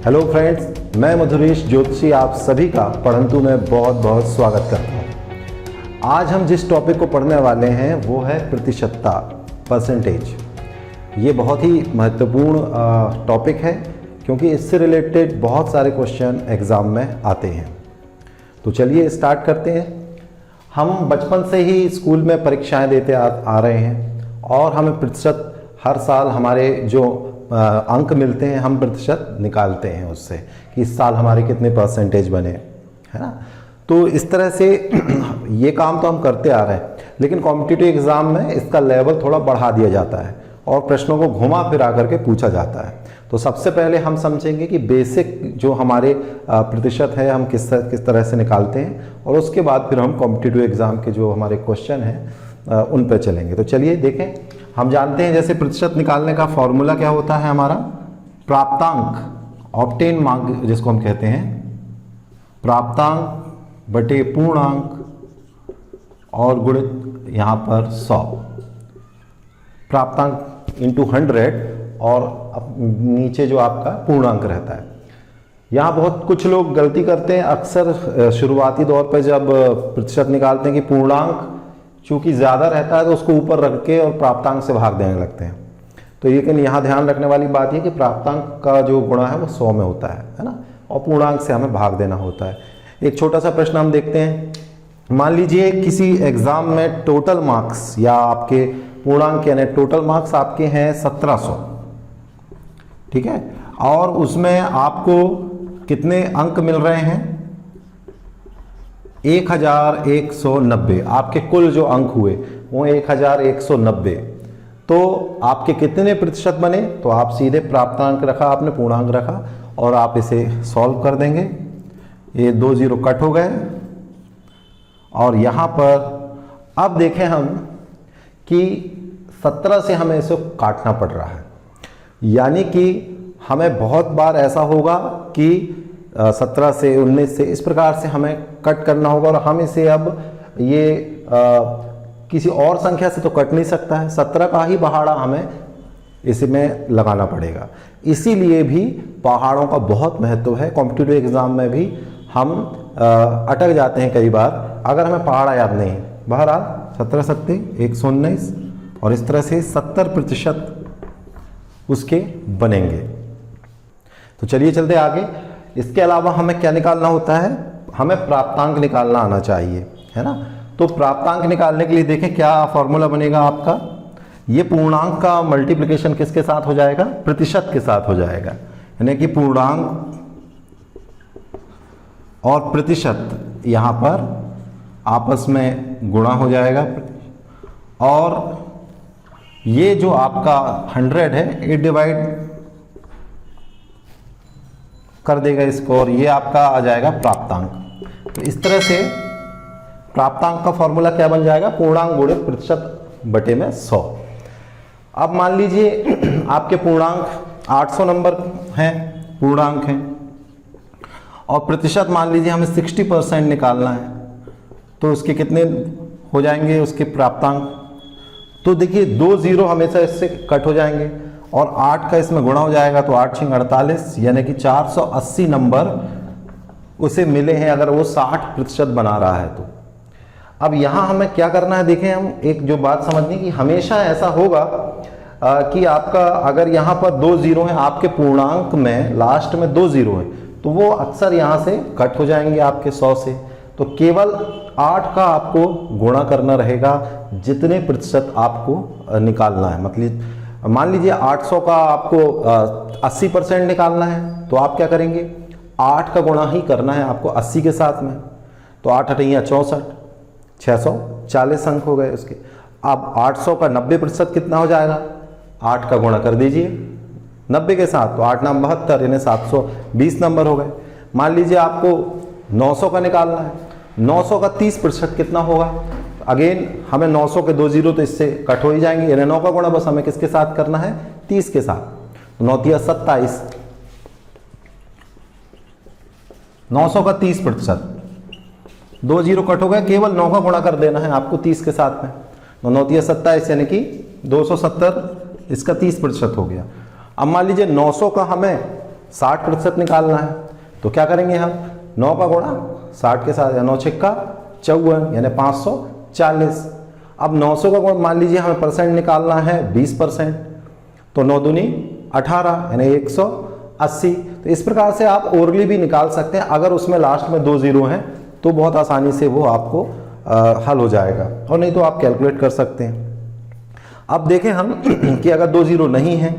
Hello friends, मैं मधुरेश ज्योतिषी आप सभी का पढ़ंतु में बहुत बहुत स्वागत करता हूँ। आज हम जिस टॉपिक को पढ़ने वाले हैं वो है प्रतिशतता, परसेंटेज। ये बहुत ही महत्वपूर्ण टॉपिक है क्योंकि इससे रिलेटेड बहुत सारे क्वेश्चन एग्ज़ाम में आते हैं। तो चलिए स्टार्ट करते हैं। हम बचपन से ही स्कूल में परीक्षाएं देते आ रहे हैं और हमें प्रतिशत हर साल हमारे जो अंक मिलते हैं हम प्रतिशत निकालते हैं उससे कि इस साल हमारे कितने परसेंटेज बने, है ना। तो इस तरह से ये काम तो हम करते आ रहे हैं, लेकिन कॉम्पिटिटिव एग्ज़ाम में इसका लेवल थोड़ा बढ़ा दिया जाता है और प्रश्नों को घुमा फिरा करके पूछा जाता है। तो सबसे पहले हम समझेंगे कि बेसिक जो हमारे प्रतिशत है हम किस तरह से निकालते हैं, और उसके बाद फिर हम कॉम्पिटिटिव एग्ज़ाम के जो हमारे क्वेश्चन हैं उन पर चलेंगे। तो चलिए देखें। हम जानते हैं जैसे प्रतिशत निकालने का फॉर्मूला क्या होता है हमारा, प्राप्तांक, ऑब्टेन मार्क जिसको हम कहते हैं, प्राप्तांक बटे पूर्णांक और गुणित यहाँ पर 100। प्राप्तांक इंटू 100 और नीचे जो आपका पूर्णांक रहता है। यहाँ बहुत कुछ लोग गलती करते हैं, अक्सर शुरुआती दौर पर जब प्रतिशत निकालते हैं कि पूर्णांक चूंकि ज़्यादा रहता है तो उसको ऊपर रख के और प्राप्तांक से भाग देने लगते हैं। तो लेकिन यहाँ ध्यान रखने वाली बात ये कि प्राप्तांक का जो गुणा है वो 100 में होता है ना, और पूर्णांक से हमें भाग देना होता है। एक छोटा सा प्रश्न हम देखते हैं। मान लीजिए किसी एग्ज़ाम में टोटल मार्क्स या आपके पूर्णांक यानी टोटल मार्क्स आपके हैं 1700, ठीक है, और उसमें आपको कितने अंक मिल रहे हैं, 1190। आपके कुल जो अंक हुए वो 1190। तो आपके कितने प्रतिशत बने, तो आप सीधे प्राप्तांक रखा, आपने पूर्णांक रखा और आप इसे सॉल्व कर देंगे। ये 2 0 कट हो गए और यहाँ पर अब देखें हम कि 17 से हमें इसे काटना पड़ रहा है, यानी कि हमें बहुत बार ऐसा होगा कि 17 से 19 से इस प्रकार से हमें कट करना होगा, और हम इसे अब ये किसी और संख्या से तो कट नहीं सकता है, 17 का ही पहाड़ा हमें इसमें लगाना पड़ेगा। इसीलिए भी पहाड़ों का बहुत महत्व है। कॉम्पिटिटिव एग्ज़ाम में भी हम अटक जाते हैं कई बार अगर हमें पहाड़ा याद नहीं है। बहरहाल 17 सत्ते 119 और इस तरह से 70% उसके बनेंगे। तो चलिए चलते आगे। इसके अलावा हमें क्या निकालना होता है, हमें प्राप्तांक निकालना आना चाहिए, है ना। तो प्राप्तांक निकालने के लिए देखें क्या फॉर्मूला बनेगा आपका। ये पूर्णांक का मल्टीप्लिकेशन किसके साथ हो जाएगा, प्रतिशत के साथ हो जाएगा, यानी कि पूर्णांक और प्रतिशत यहाँ पर आपस में गुणा हो जाएगा, और ये जो आपका 100 है ये डिवाइड कर देगा इसको, और ये आपका आ जाएगा प्राप्तांक। तो इस तरह से प्राप्तांक का फॉर्मूला क्या बन जाएगा, पूर्णांक गुणित प्रतिशत बटे में 100। अब मान लीजिए आपके पूर्णांक 800 नंबर हैं, पूर्णांक हैं, और प्रतिशत मान लीजिए हमें 60% निकालना है, तो उसके कितने हो जाएंगे उसके प्राप्तांक। तो देखिए 2 0 हमेशा इससे कट हो जाएंगे और 8 का इसमें गुणा हो जाएगा, तो 8 × 48 यानी कि 480 नंबर उसे मिले हैं अगर वो 60% बना रहा है। तो अब यहाँ हमें क्या करना है, देखें हम एक जो बात समझनी कि हमेशा ऐसा होगा कि आपका अगर यहाँ पर 2 0 हैं, आपके पूर्णांक में लास्ट में 2 0 हैं, तो वो अक्सर यहाँ से कट हो जाएंगे आपके 100 से। तो केवल 8 का आपको गुणा करना रहेगा जितने प्रतिशत आपको निकालना है। मतलब मान लीजिए 800 का आपको 80% निकालना है, तो आप क्या करेंगे, 8 का गुणा ही करना है आपको 80 के साथ में। तो 8 8 64, 640 अंक हो गए उसके। अब 800 का 90% कितना हो जाएगा, 8 का गुणा कर दीजिए 90 के साथ, तो 8 9 72 यानी 720 नंबर हो गए। मान लीजिए आपको 900 का निकालना है, 900 का 30% कितना होगा, अगेन हमें 900 के 2 0 तो इससे कट हो ही जाएंगे, यानी 9 का गुणा बस हमें किसके साथ करना है, 30 के साथ। 9 × 27, 900 का 30%, 2 0 कट हो गए, केवल 9 का गुणा कर देना है आपको 30 के साथ में। तो 9 तिया 27 यानी कि 270, इसका 30% हो गया। अब मान लीजिए 900 का हमें 60% निकालना है, तो क्या करेंगे हम, 9 का गुणा 60 के साथ, या 9 छिक्का 54 यानी 540। अब 900 का गुणा मान लीजिए हमें परसेंट निकालना है 20%, तो 9 दूनी 18 यानी 180। तो इस प्रकार से आप ओरली भी निकाल सकते हैं, अगर उसमें लास्ट में 2 जीरो हैं तो बहुत आसानी से वो आपको हल हो जाएगा, और नहीं तो आप कैलकुलेट कर सकते हैं। अब देखें हम कि अगर 2 जीरो नहीं है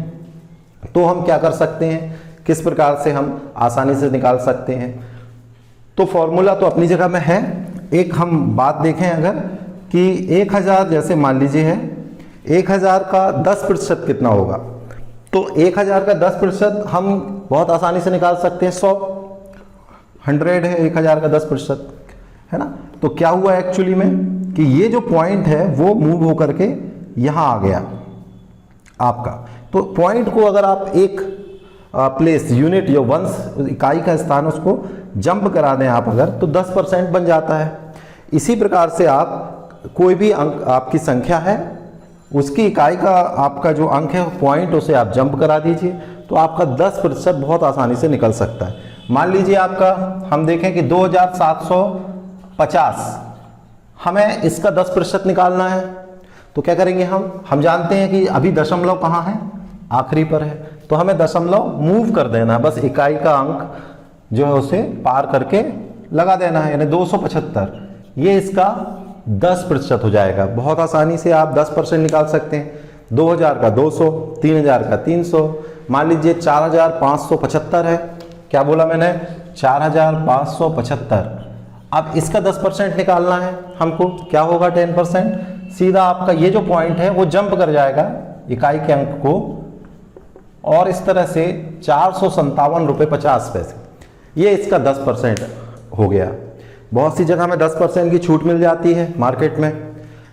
तो हम क्या कर सकते हैं, किस प्रकार से हम आसानी से निकाल सकते हैं। तो फॉर्मूला तो अपनी जगह में है। एक हम बात देखें अगर कि 1000 जैसे मान लीजिए है, 1000 का 10% कितना होगा, तो 1000 का 10% हम बहुत आसानी से निकाल सकते हैं 100। 100 है 1000 का 10%, है ना। तो क्या हुआ एक्चुअली में कि ये जो पॉइंट है वो मूव होकर के यहाँ आ गया आपका। तो पॉइंट को अगर आप एक प्लेस, यूनिट या वंश, इकाई का स्थान, उसको जंप करा दें आप अगर, तो 10% बन जाता है। इसी प्रकार से आप कोई भी अंक आपकी संख्या है, उसकी इकाई का आपका जो अंक है पॉइंट, उसे आप जंप करा दीजिए, तो आपका 10% बहुत आसानी से निकल सकता है। मान लीजिए आपका हम देखें कि 2750, हमें इसका 10% निकालना है, तो क्या करेंगे हम जानते हैं कि अभी दशमलव कहाँ है, आखिरी पर है, तो हमें दशमलव मूव कर देना है, बस इकाई का अंक जो है उसे पार करके लगा देना है, यानी 275। ये इसका 10% हो जाएगा। बहुत आसानी से आप 10% निकाल सकते हैं। 2000 का 200, 3000 का 300, मान लीजिए 4575 है, क्या बोला मैंने, 4575। अब इसका 10% निकालना है हमको, क्या होगा 10%, सीधा आपका ये जो पॉइंट है वो जंप कर जाएगा इकाई के अंक को, और इस तरह से 457 रुपये 50 पैसे, ये इसका 10% हो गया। बहुत सी जगह में 10% की छूट मिल जाती है मार्केट में,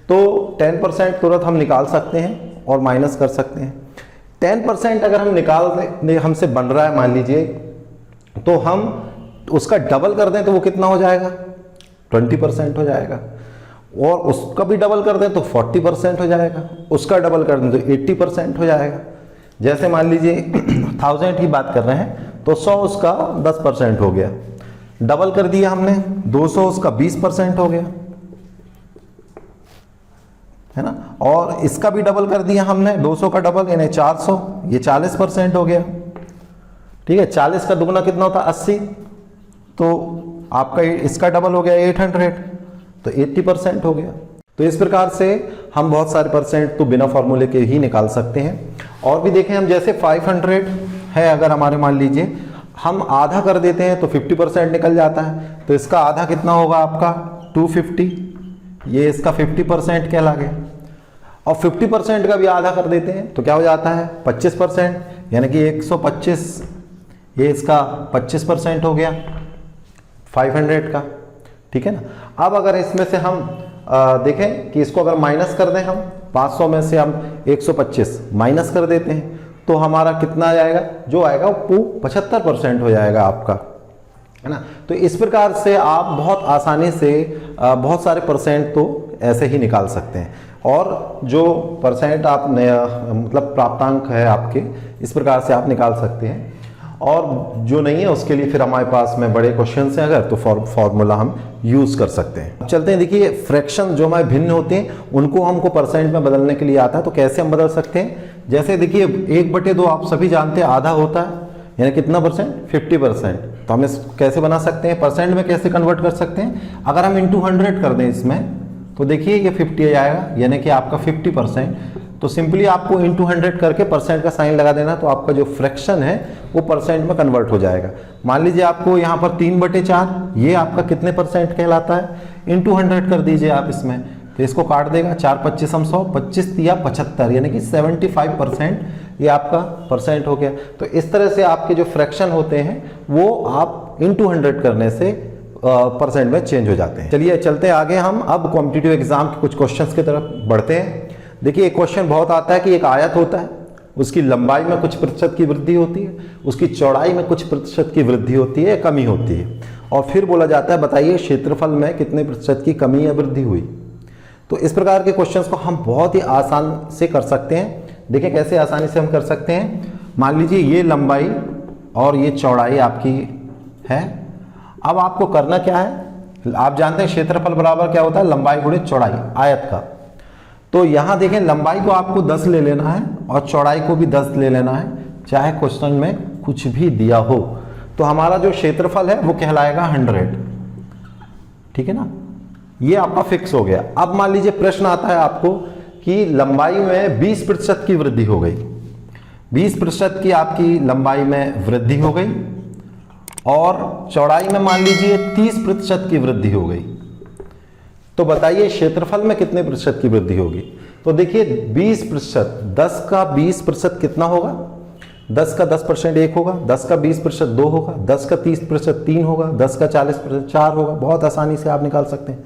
तो 10% तुरंत हम निकाल सकते हैं और माइनस कर सकते हैं। 10% अगर हम निकालने हमसे बन रहा है मान लीजिए, तो हम उसका डबल कर दें तो वो कितना हो जाएगा, 20% हो जाएगा, और उसका भी डबल कर दें तो 40% हो जाएगा, उसका डबल कर दें तो 80% हो जाएगा। जैसे मान लीजिए 1000 की बात कर रहे हैं, तो 100 उसका 10% हो गया, डबल कर दिया हमने 200, उसका 20% हो गया, है ना, और इसका भी डबल कर दिया हमने, 200 का डबल यानी 400, ये 40% हो गया। ठीक है, 40 का दुगना कितना होता है, 80, तो आपका इसका डबल हो गया 800, तो 80% हो गया। तो इस प्रकार से हम बहुत सारे परसेंट तो बिना फॉर्मूले के ही निकाल सकते हैं। और भी देखें हम, जैसे 500 है, अगर हमारे मान लीजिए हम आधा कर देते हैं तो 50% निकल जाता है, तो इसका आधा कितना होगा आपका 250, ये इसका 50% कहला गया। और 50% का भी आधा कर देते हैं तो क्या हो जाता है 25%, यानी कि 125, ये इसका 25% हो गया 500 का। ठीक है ना। अब अगर इसमें से हम देखें कि इसको अगर माइनस कर दें हम, 500 में से हम 125 माइनस कर देते हैं, तो हमारा कितना आ जाएगा, जो आएगा वो 75% हो जाएगा आपका, है ना। तो इस प्रकार से आप बहुत आसानी से बहुत सारे परसेंट तो ऐसे ही निकाल सकते हैं। और जो परसेंट आप मतलब प्राप्तांक है आपके, इस प्रकार से आप निकाल सकते हैं। और जो नहीं है उसके लिए फिर हमारे पास में बड़े क्वेश्चन हैं अगर, तो फॉर्मूला हम यूज़ कर सकते हैं। चलते हैं, देखिए फ्रैक्शन जो हमारे भिन्न होते हैं उनको हमको परसेंट में बदलने के लिए आता है, तो कैसे हम बदल सकते हैं। जैसे देखिए 1/2 आप सभी जानते हैं आधा होता है, यानी कितना परसेंट, 50%। तो हम इसको कैसे बना सकते हैं, परसेंट में कैसे कन्वर्ट कर सकते हैं। अगर हम इंटू 100 कर दें इसमें, तो देखिए ये 50 आएगा, यानी कि आपका 50%। तो सिंपली आपको इंटू 100 करके परसेंट का साइन लगा देना, तो आपका जो फ्रैक्शन है वो परसेंट में कन्वर्ट हो जाएगा। मान लीजिए आपको यहाँ पर 3/4, ये आपका कितने परसेंट कहलाता है, इंटू 100 कर दीजिए आप इसमें, तो इसको काट देगा, 4 25 हम 100, 25 या 75, यानी कि 75% ये आपका परसेंट हो गया। तो इस तरह से आपके जो फ्रैक्शन होते हैं वो आप इंटू 100 करने से परसेंट में चेंज हो जाते हैं। चलिए चलते हैं आगे, हम अब कॉम्पिटिटिव एग्जाम के कुछ क्वेश्चंस की तरफ बढ़ते हैं। देखिए एक क्वेश्चन बहुत आता है कि एक आयत होता है, उसकी लंबाई में कुछ प्रतिशत की वृद्धि होती है, उसकी चौड़ाई में कुछ प्रतिशत की वृद्धि होती है या कमी होती है, और फिर बोला जाता है बताइए क्षेत्रफल में कितने प्रतिशत की कमी या वृद्धि हुई। तो इस प्रकार के क्वेश्चंस को हम बहुत ही आसान से कर सकते हैं। देखिए कैसे आसानी से हम कर सकते हैं। मान लीजिए ये लंबाई और ये चौड़ाई आपकी है। अब आपको करना क्या है, आप जानते हैं क्षेत्रफल बराबर क्या होता है, लंबाई गुणे चौड़ाई आयत का। तो यहां देखें लंबाई को आपको 10 ले लेना है और चौड़ाई को भी 10 ले लेना है, चाहे क्वेश्चन में कुछ भी दिया हो। तो हमारा जो क्षेत्रफल है वो कहलाएगा 100, ठीक है ना, ये आपका फिक्स हो गया। अब मान लीजिए प्रश्न आता है आपको कि लंबाई में 20% की वृद्धि हो गई, 20% की आपकी लंबाई में वृद्धि हो गई और चौड़ाई में मान लीजिए 30% की वृद्धि हो गई। तो बताइए क्षेत्रफल में कितने प्रतिशत की वृद्धि होगी। तो देखिए 20%, 10 का 20% कितना होगा, 10 का 10% 1 होगा, 10 का 20% 2 होगा, 10 का 30% 3 होगा, 10 का 40% 4 होगा। बहुत आसानी से आप निकाल सकते हैं।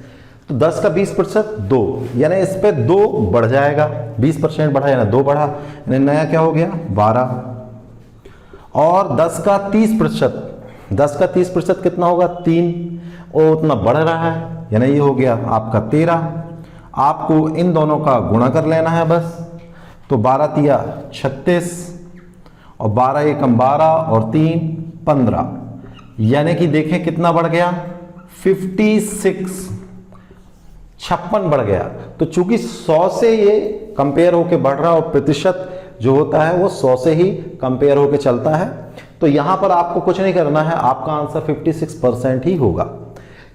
तो 10 का 20% 2, यानी इस पे 2 बढ़ जाएगा, 20% बढ़ा यानी 2 बढ़ा, यानी नया क्या हो गया 12। और 10 का 30%, 10 का 30% कितना होगा 3, और उतना बढ़ रहा है, यानी ये हो गया आपका 13। आपको इन दोनों का गुणा कर लेना है बस। तो 12 तिया 36 और 12 एकम 12 और 3 15, यानी कि देखें कितना बढ़ गया 56 बढ़ गया। तो चूंकि 100 से ये कंपेयर होके बढ़ रहा और प्रतिशत जो होता है वो 100 से ही कंपेयर होके चलता है। तो यहां पर आपको कुछ नहीं करना है, आपका आंसर 56% ही होगा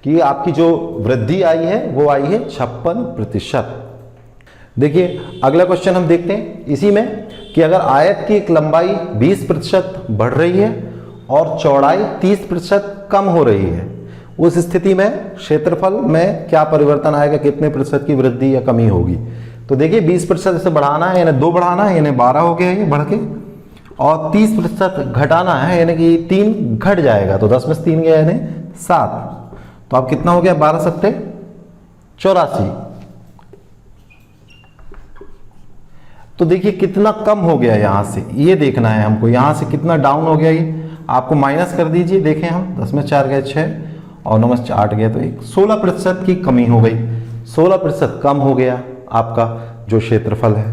कि आपकी जो वृद्धि आई है वो आई है 56%। देखिए अगला क्वेश्चन हम देखते हैं इसी में कि अगर आयत की एक लंबाई 20% बढ़ रही है और चौड़ाई 30% कम हो रही है, उस स्थिति में क्षेत्रफल में क्या परिवर्तन आएगा, कितने प्रतिशत की वृद्धि या कमी होगी। तो देखिए 20% से बढ़ाना है यानी 2 बढ़ाना है, यानी 12 हो गया ये बढ़ के, और 30% घटाना है यानी कि 3 घट जाएगा। तो 10 में से 3 गया यानी 7। तो अब कितना हो गया 12 सत्ते 84। तो देखिए कितना कम हो गया, यहां से ये देखना है हमको, यहां से कितना डाउन हो गया ये आपको माइनस कर दीजिए। देखें हम 10 में 4 गए 6 और 9 में 8 गया, तो एक 16% की कमी हो गई, 16% कम हो गया आपका जो क्षेत्रफल है।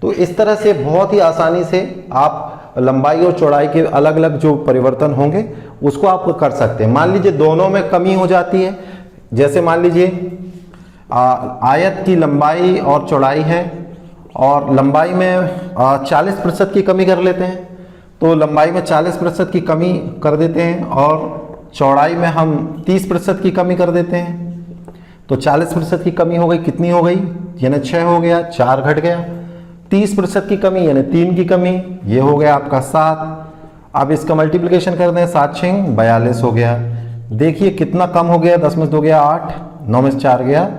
तो इस तरह से बहुत ही आसानी से आप लंबाई और चौड़ाई के अलग अलग जो परिवर्तन होंगे उसको आप कर सकते हैं। मान लीजिए दोनों में कमी हो जाती है, जैसे मान लीजिए आयत की लंबाई और चौड़ाई है और लंबाई में 40% की कमी कर लेते हैं, तो लंबाई में 40% की कमी कर देते हैं और चौड़ाई में हम 30% की कमी कर देते हैं। तो 40% की कमी हो गई, कितनी हो गई, यानी 6 हो गया, 4 घट गया। 30% की कमी यानी 3 की कमी, ये हो गया आपका 7। अब इसका मल्टीप्लिकेशन कर दें, 7 6 42 हो गया। देखिए कितना कम हो गया, 10 में से 2 गया 8, 9 में से 4 गया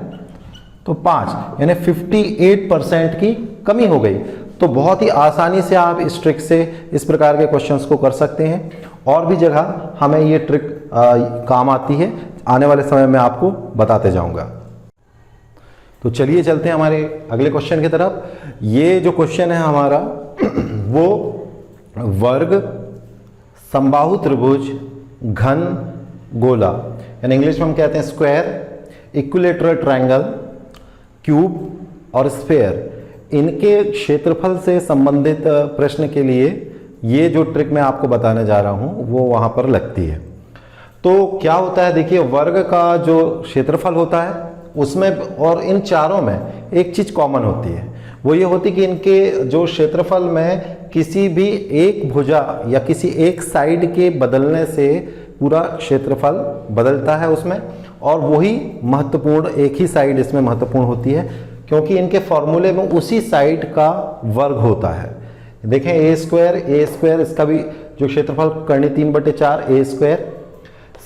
तो 5, यानी 58% की कमी हो गई। तो बहुत ही आसानी से आप इस ट्रिक से इस प्रकार के क्वेश्चंस को कर सकते हैं। और भी जगह हमें ये ट्रिक काम आती है, आने वाले समय में आपको बताते जाऊंगा। तो चलिए चलते हैं हमारे अगले क्वेश्चन की तरफ। ये जो क्वेश्चन है हमारा वो वर्ग, समबाहु त्रिभुज, घन, गोला, यानी इंग्लिश में हम कहते हैं स्क्वायर, इक्विलेटरल ट्रायंगल, क्यूब और स्फेयर, इनके क्षेत्रफल से संबंधित प्रश्न के लिए ये जो ट्रिक मैं आपको बताने जा रहा हूं वो वहां पर लगती है। तो क्या होता है, देखिए वर्ग का जो क्षेत्रफल होता है उसमें और इन चारों में एक चीज कॉमन होती है, वो ये होती है कि इनके जो क्षेत्रफल में किसी भी एक भुजा या किसी एक साइड के बदलने से पूरा क्षेत्रफल बदलता है उसमें, और वही महत्वपूर्ण एक ही साइड इसमें महत्वपूर्ण होती है क्योंकि इनके फॉर्मूले में उसी साइड का वर्ग होता है। देखें ए स्क्वायर, इसका भी जो क्षेत्रफल करनी 3/4 ए स्क्वायर,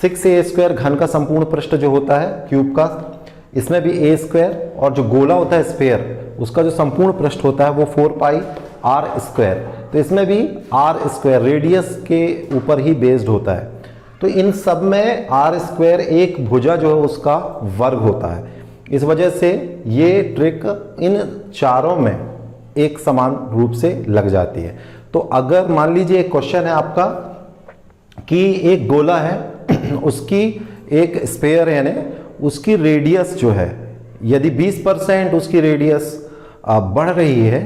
6a स्क्वायर घन का संपूर्ण पृष्ठ जो होता है क्यूब का, इसमें भी ए स्क्वायर, और जो गोला होता है स्फेयर उसका जो संपूर्ण पृष्ठ होता है वो 4 आर स्क्वायर, तो इसमें भी आर स्क्वायर रेडियस के ऊपर ही बेस्ड होता है। तो इन सब में आर स्क्वायर एक भुजा जो है उसका वर्ग होता है। इस वजह से ये ट्रिक इन चारों में एक समान रूप से लग जाती है। तो अगर मान लीजिए एक क्वेश्चन है आपका कि एक गोला है उसकी एक स्फेयर यानी उसकी रेडियस जो है यदि 20% उसकी रेडियस बढ़ रही है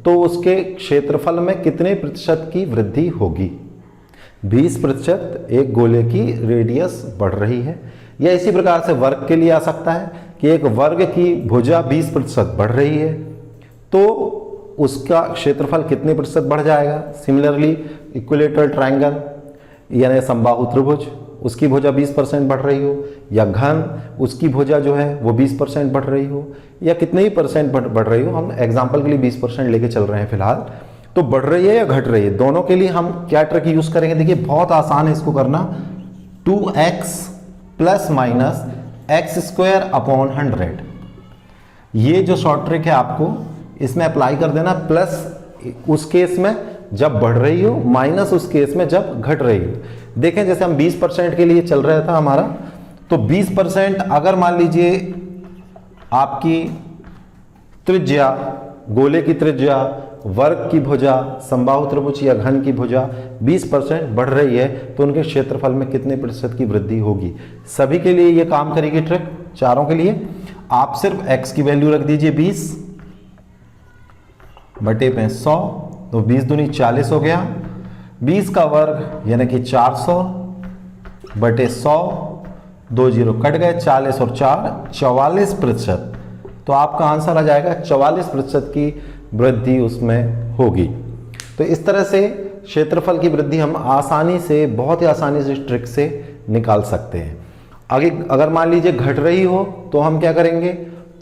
तो उसके क्षेत्रफल में कितने प्रतिशत की वृद्धि होगी? 20% एक गोले की रेडियस बढ़ रही है। या इसी प्रकार से वर्ग के लिए आ सकता है कि एक वर्ग की भुजा 20% बढ़ रही है तो उसका क्षेत्रफल कितने प्रतिशत बढ़ जाएगा? सिमिलरली इक्विलेटरल ट्रायंगल यानी समबाहु त्रिभुज, उसकी भुजा 20% बढ़ रही हो, या घन उसकी भुजा जो है वो 20% बढ़ रही हो, या कितने ही परसेंट बढ़ रही हो, हम एग्जांपल के लिए 20% लेके चल रहे हैं फिलहाल, तो बढ़ रही है या घट रही है, दोनों के लिए हम क्या ट्रिक यूज करेंगे? देखिए बहुत आसान है इसको करना। 2x plus minus x² upon 100, ये जो शॉर्ट ट्रिक है आपको इसमें अप्लाई कर देना। प्लस उस केस में जब बढ़ रही हो, माइनस उस केस में जब घट रही हो। देखें जैसे हम 20% के लिए चल रहा था हमारा, तो 20% अगर मान लीजिए आपकी त्रिज्या, गोले की त्रिज्या, वर्ग की भुजा, समबाहु त्रिभुज या घन की भुजा 20% बढ़ रही है तो उनके क्षेत्रफल में कितने प्रतिशत की वृद्धि होगी? सभी के लिए ये काम करेगी ट्रिक, चारों के लिए। आप सिर्फ x की वैल्यू रख दीजिए 20 बटे पे 100, तो 20 दूनी 40 हो गया। 20 का वर्ग यानी कि 400 बटे 100, 2 जीरो कट गए, 40 और 4 44%। तो आपका आंसर आ जाएगा 44% की वृद्धि उसमें होगी। तो इस तरह से क्षेत्रफल की वृद्धि हम आसानी से, बहुत ही आसानी से इस ट्रिक से निकाल सकते हैं। आगे अगर मान लीजिए घट रही हो तो हम क्या करेंगे?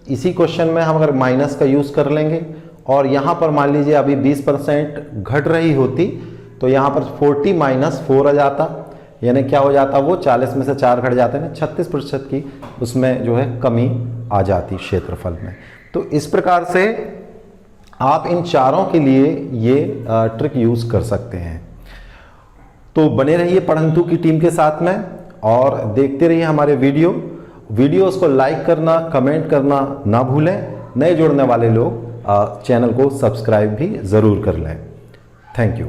इसी क्वेश्चन में हम अगर माइनस का यूज कर लेंगे और यहाँ पर मान लीजिए अभी 20% घट रही होती तो यहाँ पर 40 माइनस 4 आ जाता, यानी क्या हो जाता? वो 40 में से 4 घट जाते हैं, 36% की उसमें जो है कमी आ जाती क्षेत्रफल में। तो इस प्रकार से आप इन चारों के लिए ये ट्रिक यूज कर सकते हैं। तो बने रहिए पढ़ंतु की टीम के साथ में और देखते रहिए हमारे वीडियोस को लाइक करना, कमेंट करना ना भूलें। नए जुड़ने वाले लोग चैनल को सब्सक्राइब भी ज़रूर कर लें। Thank you.